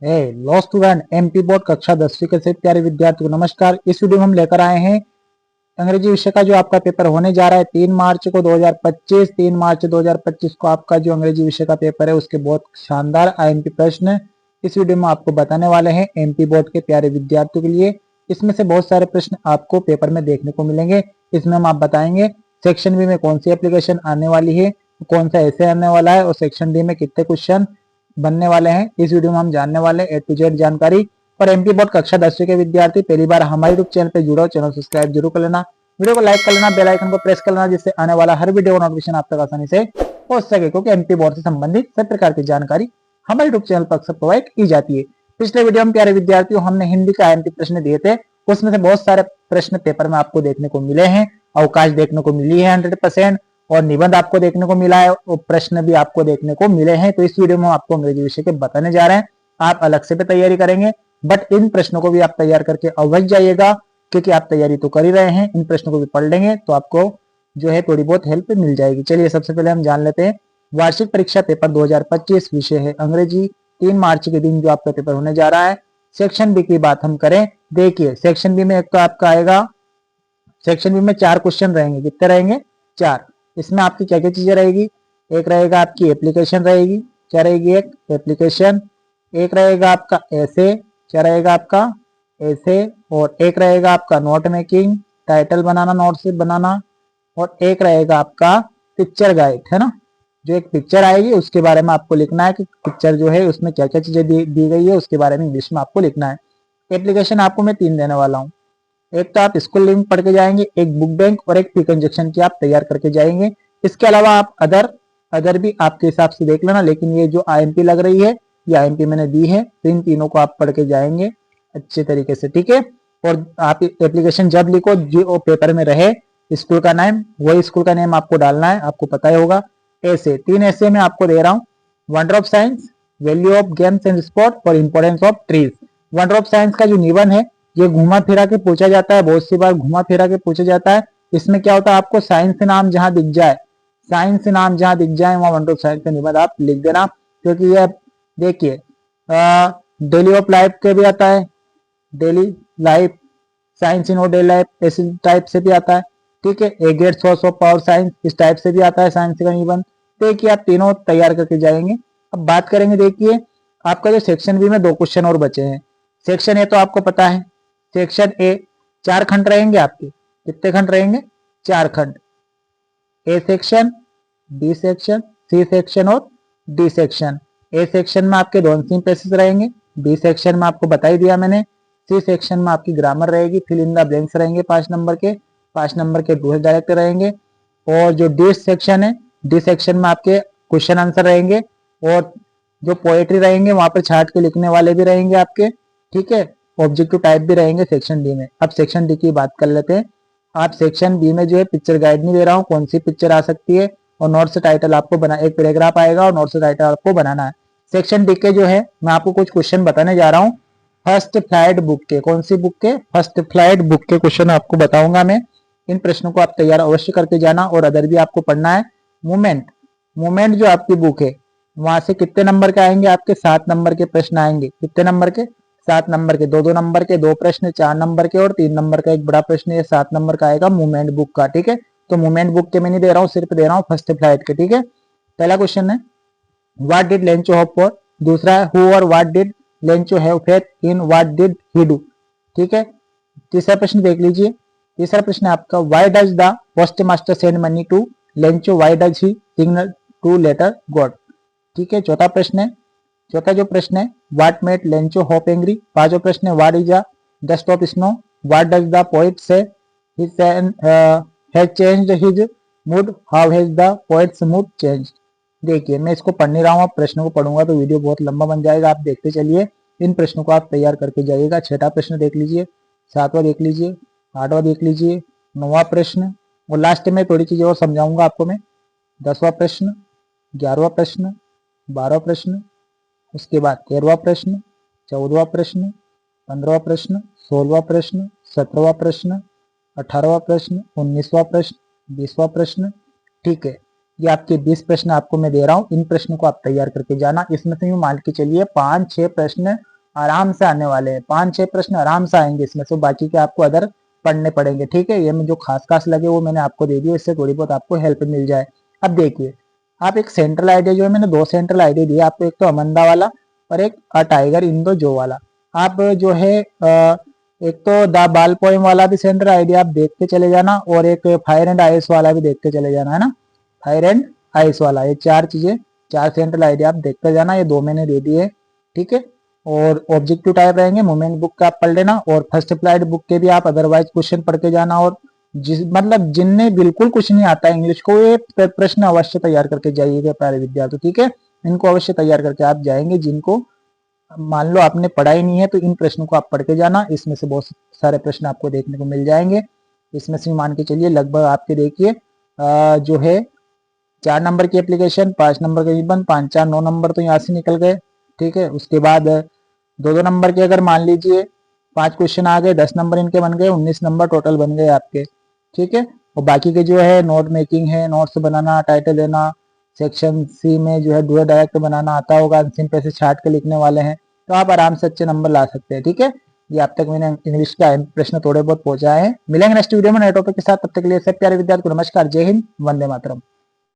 Law student MP board कक्षा 10वीं के सभी प्यारे विद्यार्थियों को नमस्कार। इस वीडियो में हम लेकर आए हैं अंग्रेजी विषय का जो आपका पेपर होने जा रहा है 3 मार्च को 2025। 3 मार्च 2025 को आपका जो अंग्रेजी विषय का पेपर है उसके बहुत शानदार आईएमपी प्रश्न इस वीडियो में आपको बताने वाले हैं एमपी बोर्ड के प्यारे विद्यार्थियों के लिए। इसमें से बहुत सारे प्रश्न आपको पेपर में देखने को मिलेंगे। इसमें हम आप बताएंगे सेक्शन बी में कौन सी एप्लीकेशन आने वाली है, कौन सा ऐसे आने वाला है और सेक्शन डी में कितने क्वेश्चन बनने वाले हैं। इस वीडियो में हम जानने वाले ए टू जेड जानकारी। और एमपी बोर्ड कक्षा 10वीं के विद्यार्थी पहली बार हमारे यूट्यूब चैनल पे जुड़ो, चैनल सब्सक्राइब जरूर कर लेना, वीडियो को लाइक कर लेना, बेल आइकन को प्रेस कर लेना, जिससे आने वाला हर वीडियो का नोटिफिकेशन आप तक आसानी से पहुंच सके, क्योंकि एमपी बोर्ड से संबंधित सभी प्रकार की जानकारी हमारे यूट्यूब चैनल पर अक्सर प्रोवाइड की जाती है। पिछले वीडियो में प्यारे विद्यार्थियों हमने हिंदी का आईएमपी प्रश्न दिए थे, उसमें से बहुत सारे प्रश्न पेपर में आपको देखने को मिले हैं, अवकाश देखने को मिली है 100% और निबंध आपको देखने को मिला है और प्रश्न भी आपको देखने को मिले हैं। तो इस वीडियो में आपको अंग्रेजी विषय के बताने जा रहे हैं। आप अलग से भी तैयारी करेंगे, बट इन प्रश्नों को भी आप तैयार करके अवश्य जाइएगा, क्योंकि आप तैयारी तो कर ही रहे हैं। इन प्रश्नों को भी पढ़ लेंगे तो आपको जो है थोड़ी बहुत हेल्प मिल जाएगी। चलिए सबसे पहले हम जान लेते हैं वार्षिक परीक्षा पेपर 2025 विषय है अंग्रेजी। 3 मार्च के दिन जो आपका पेपर होने जा रहा है। सेक्शन बी की बात हम करें, देखिए सेक्शन बी में एक तो आपका आएगा, सेक्शन बी में 4 क्वेश्चन रहेंगे। कितने रहेंगे? 4। इसमें आपकी क्या क्या चीजें रहेगी? एक रहेगा आपकी एप्लीकेशन रहेगी, क्या रहेगी? एक एप्लीकेशन। एक रहेगा आपका ऐसे, क्या रहेगा आपका? ऐसे। और एक रहेगा आपका नोट मेकिंग, टाइटल बनाना, नोट से बनाना। और एक रहेगा आपका पिक्चर गाइड, है ना, जो एक पिक्चर आएगी उसके बारे में आपको लिखना है कि पिक्चर जो है उसमें क्या क्या चीजें दी गई है उसके बारे में इंग्लिश में आपको लिखना है। एप्लीकेशन आपको मैं 3 देने वाला हूँ। एक तो आप स्कूल लिंक पढ़ के जाएंगे, एक बुक बैंक और एक प्री कंजक्शन की आप तैयार करके जाएंगे। इसके अलावा आप अदर भी आपके हिसाब से देख लेना, लेकिन ये जो आईएमपी लग रही है ये आईएमपी मैंने दी है, तो इन तीनों को आप पढ़ के जाएंगे अच्छे तरीके से, ठीक है। और आप एप्लीकेशन जब लिखो जो पेपर में रहे स्कूल का नेम, वही स्कूल का नेम आपको डालना है, आपको पता ही होगा। ऐसे 3 ऐसे में आपको दे रहा हूँ, wonder of science, value of games and sport और importance of trees. Wonder of science का जो निबंध है ये घुमा फिरा के पूछा जाता है, बहुत सी बार घुमा फिरा के पूछा जाता है। इसमें क्या होता है, आपको साइंस नाम जहां दिख जाए, साइंस नाम जहां दिख जाए वहां वंडर ऑफ साइंस का निबंध आप लिख देना, क्योंकि ये देखिए डेली ऑफ लाइफ के भी आता है, डेली लाइफ, साइंस इन और डेली लाइफ ऐसे टाइप से भी आता है, ठीक है। A great source of power science इस टाइप से भी आता है साइंस का निबंध। देखिए आप तीनों तैयार करके जाएंगे। अब बात करेंगे, देखिए आपका जो सेक्शन बी में 2 क्वेश्चन और बचे हैं। सेक्शन ए तो आपको पता है, सेक्शन ए 4 खंड रहेंगे आपके। कितने खंड रहेंगे? 4 खंड। A section, B section, C section और डी सेक्शन। ए सेक्शन में आपके डॉन्सिंग पैसेज रहेंगे, बी सेक्शन में आपको बता ही दिया मैंने, सी सेक्शन में आपकी ग्रामर रहेगी, फिल इन द ब्लैंक्स रहेंगे 5 नंबर के, 5 नंबर के डूएल डायरेक्ट रहेंगे। और जो डी सेक्शन है, डी सेक्शन में आपके क्वेश्चन आंसर रहेंगे और जो पोएट्री रहेंगे वहां पर छाट के लिखने वाले भी रहेंगे आपके, ठीक है। ऑब्जेक्टिव टाइप भी रहेंगे सेक्शन डी में। अब सेक्शन डी की बात कर लेते हैं। आप सेक्शन बी में जो है पिक्चर गाइड नहीं दे रहा हूँ, कौन सी पिक्चर आ सकती है और नोट से टाइटल आपको बना, एक पैराग्राफ आएगा और नोट से टाइटल आपको बनाना है। सेक्शन डी के जो है मैं आपको कुछ क्वेश्चन बताने जा रहा हूँ फर्स्ट फ्लाइट बुक के। कौन सी बुक के? फर्स्ट फ्लाइट बुक के क्वेश्चन आपको बताऊंगा मैं। इन प्रश्नों को आप तैयार अवश्य करके जाना और अदर भी आपको पढ़ना है। मूवमेंट जो आपकी बुक है वहां से कितने नंबर के आएंगे? आपके 7 नंबर के प्रश्न आएंगे। कितने नंबर के? 7 नंबर के। 2-2 नंबर के 2 प्रश्न, 4 नंबर के और 3 नंबर का एक बड़ा प्रश्न, ये 7 नंबर का आएगा मूवमेंट बुक का, ठीक है। तो मूवमेंट बुक के मैं नहीं दे रहा हूँ, सिर्फ दे रहा हूँ फर्स्ट फ्लाइट के, ठीक है। पहला क्वेश्चन है what did Lencho hope for. दूसरा है हु और what did Lencho have faith in, what did he do, ठीक है। तीसरा प्रश्न देख लीजिए। तीसरा प्रश्न है आपका why does the post master send money to Lencho, why does he signal to letter God, ठीक है। चौथा जो प्रश्न है what made Lencho hope angry. पांचवा प्रश्न है what is a dust of snow, what does the poet say has changed his mood, how has the poet's mood changed. देखिए मैं इसको पढ़ नहीं रहा हूँ, आप प्रश्नों को पढ़ूंगा तो वीडियो बहुत लंबा बन जाएगा, आप देखते चलिए। इन प्रश्नों को आप तैयार करके जाइएगा। 6ठा प्रश्न देख लीजिए, 7वां देख लीजिए, 8वां देख लीजिए, 9वां प्रश्न और लास्ट में थोड़ी चीजें और समझाऊंगा आपको मैं। 10वां प्रश्न, 11वां प्रश्न, 12वां प्रश्न, उसके बाद 13वां प्रश्न, 14वां प्रश्न, 15वां प्रश्न, 16वां प्रश्न, 17वां प्रश्न, 18वां प्रश्न, 19वां प्रश्न, 20वां प्रश्न, ठीक है। ये आपके 20 प्रश्न आपको मैं दे रहा हूँ। इन प्रश्नों को आप तैयार करके जाना। इसमें से मान के चलिए 5-6 प्रश्न आराम से आने वाले हैं, 5-6 प्रश्न आराम से आएंगे इसमें से, बाकी के आपको अदर पढ़ने पड़ेंगे। ठीक है, ये में जो खास खास लगे वो मैंने आपको दे दिया, इससे थोड़ी बहुत आपको हेल्प मिल जाए। अब देखिए, आप एक सेंट्रल आइडिया जो है, मैंने 2 सेंट्रल आइडिया दिए आपको, एक तो अमंदा वाला और एक अ टाइगर इन दो जो वाला। आप जो है एक तो द बाल पोएम वाला भी सेंट्रल आइडिया आप देख के चले जाना, और एक फायर एंड आइस वाला भी देख के चले जाना, है ना, फायर एंड आइस वाला। ये 4 चीजें, 4 सेंट्रल आइडिया आप देख कर जाना, ये 2 मैंने दे दिए। ठीक है, और ऑब्जेक्टिव टाइप रहेंगे, मूवमेंट बुक का आप पढ़ लेना, और फर्स्ट अप्लाइड बुक के भी आप अदरवाइज क्वेश्चन पढ़ के जाना। और जिस मतलब जिनने बिल्कुल कुछ नहीं आता इंग्लिश को, ये प्रश्न अवश्य तैयार करके जाइएगा प्यारे विद्यार्थी। ठीक है, इनको अवश्य तैयार करके आप जाएंगे। जिनको मान लो आपने पढ़ा ही नहीं है तो इन प्रश्नों को आप पढ़ के जाना, इसमें से बहुत सारे प्रश्न आपको देखने को मिल जाएंगे। इसमें से मान के चलिए लगभग आपके देखिए जो है 4 नंबर की एप्लीकेशन, 5 नंबर का निबंध, 5-4 9 नंबर तो यहाँ से निकल गए। ठीक है, उसके बाद 2-2 नंबर के अगर मान लीजिए 5 क्वेश्चन आ गए, 10 नंबर इनके बन गए, 19 नंबर टोटल बन गए आपके। ठीक है, और बाकी के जो है नोट मेकिंग है, नोट्स बनाना, टाइटल लेना, सेक्शन सी में जो है डू डायरेक्ट बनाना आता होगा, सिंपल से छाट के लिखने वाले हैं, तो आप आराम से अच्छे नंबर ला सकते हैं। ठीक है, ये अब तक मैंने इंग्लिश का प्रश्न थोड़े बहुत पहुंचाए हैं। मिलेंगे नेक्स्ट वीडियो में नए टॉपिक के साथ, तब तक के लिए सब प्यारे विद्यार्थी को नमस्कार, जय हिंद, वंदे मातरम।